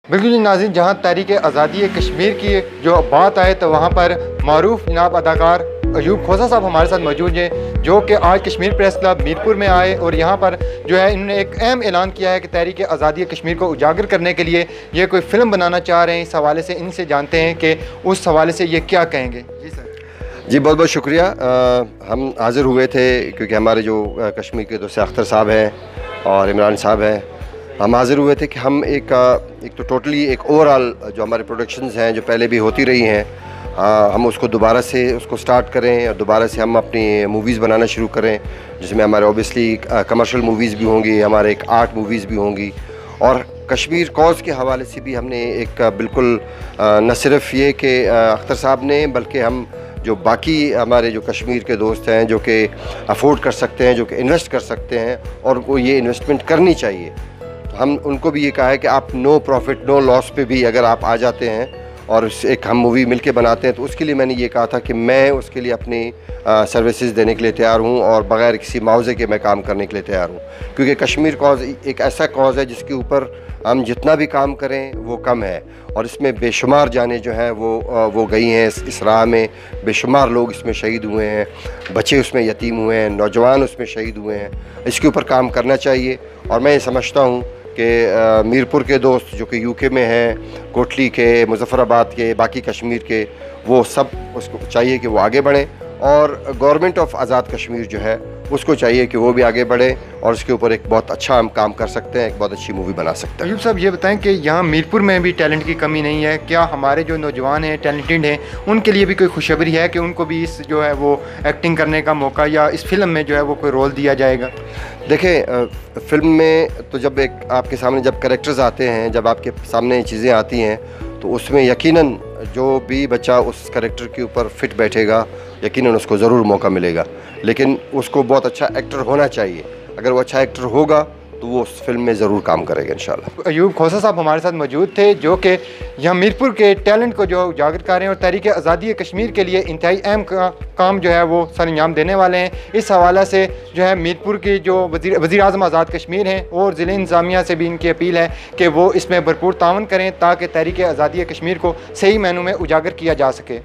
बिल्कुल जी नाज़रीन, जहाँ तहरीक आज़ादी कश्मीर की जो बात आए तो वहाँ पर मारूफ जनाब अदाकार अयूब खोसा साहब हमारे साथ मौजूद हैं, जो कि आज कश्मीर प्रेस क्लब मीरपुर में आए और यहाँ पर जो है इन्होंने एक अहम ऐलान किया है कि तहरीक आज़ादी कश्मीर को उजागर करने के लिए ये कोई फ़िल्म बनाना चाह रहे हैं। इस हवाले से इनसे जानते हैं कि उस हवाले से ये क्या कहेंगे। जी सर। जी बहुत बहुत शुक्रिया। हम हाज़िर हुए थे क्योंकि हमारे जो कश्मीर के दोस्त अख्तर साहब हैं और इमरान साहब हैं, हम हाज़िर हुए थे कि हम एक तो टोटली एक ओवरऑल जो हमारे प्रोडक्शंस हैं जो पहले भी होती रही हैं, हम उसको दोबारा से उसको स्टार्ट करें और दोबारा से हम अपनी मूवीज़ बनाना शुरू करें, जिसमें हमारे ऑब्वियसली कमर्शियल मूवीज़ भी होंगी, हमारे एक आर्ट मूवीज़ भी होंगी। और कश्मीर कॉज के हवाले से भी हमने एक बिल्कुल न सिर्फ ये कि अख्तर साहब ने, बल्कि हम जो बाकी हमारे जो कश्मीर के दोस्त हैं जो कि अफोर्ड कर सकते हैं, जो कि इन्वेस्ट कर सकते हैं और वो ये इन्वेस्टमेंट करनी चाहिए, तो हम उनको भी ये कहा है कि आप नो प्रॉफिट नो लॉस पे भी अगर आप आ जाते हैं और एक हम मूवी मिलके बनाते हैं, तो उसके लिए मैंने ये कहा था कि मैं उसके लिए अपनी सर्विसेज देने के लिए तैयार हूँ और बग़ैर किसी मुआवजे के मैं काम करने के लिए तैयार हूँ। क्योंकि कश्मीर कॉज एक ऐसा कॉज है जिसके ऊपर हम जितना भी काम करें वो कम है और इसमें बेशुमार जानें जो हैं वो गई हैं इस राह में, बेशुमार लोग इसमें शहीद हुए हैं, बच्चे उसमें यतीम हुए हैं, नौजवान उसमें शहीद हुए हैं। इसके ऊपर काम करना चाहिए और मैं ये समझता हूँ कि मीरपुर के दोस्त जो कि यूके में हैं, कोटली के, मुजफ्फराबाद के, बाकी कश्मीर के, वो सब उसको चाहिए कि वो आगे बढ़ें और गवर्नमेंट ऑफ आज़ाद कश्मीर जो है उसको चाहिए कि वो भी आगे बढ़े और उसके ऊपर एक बहुत अच्छा हम काम कर सकते हैं, एक बहुत अच्छी मूवी बना सकते हैं। अयूब साहब ये बताएं कि यहाँ मीरपुर में भी टैलेंट की कमी नहीं है क्या? हमारे जो नौजवान हैं टैलेंटेड हैं उनके लिए भी कोई खुशखबरी है कि उनको भी इस जो है वो एक्टिंग करने का मौका या इस फिल्म में जो है वो कोई रोल दिया जाएगा? देखें, फ़िल्म में तो जब एक आपके सामने जब कैरेक्टर्स आते हैं, जब आपके सामने चीज़ें आती हैं, तो उसमें यकीनन जो भी बच्चा उस कैरेक्टर के ऊपर फिट बैठेगा यकीनन उसको ज़रूर मौका मिलेगा, लेकिन उसको बहुत अच्छा एक्टर होना चाहिए। अगर वो अच्छा एक्टर होगा तो वो उस फिल्म में ज़रूर काम करेगा इंशाल्लाह। अयूब खोसा साहब हमारे साथ मौजूद थे, जो कि यहाँ मीरपुर के टैलेंट को जो उजागर कर रहे हैं और तहरीक आज़ादी कश्मीर के लिए इंतहाई अहम काम जो है वो सर अंजाम देने वाले हैं। इस हवाले से जो है मीरपुर की जो वज़ीर आज़म आज़ाद कश्मीर हैं और ज़िले इंतज़ामिया से भी इनकी अपील है कि वो इसमें भरपूर तावन करें ताकि तहरीक आज़ादी कश्मीर को सही मायनों में उजागर किया जा सके।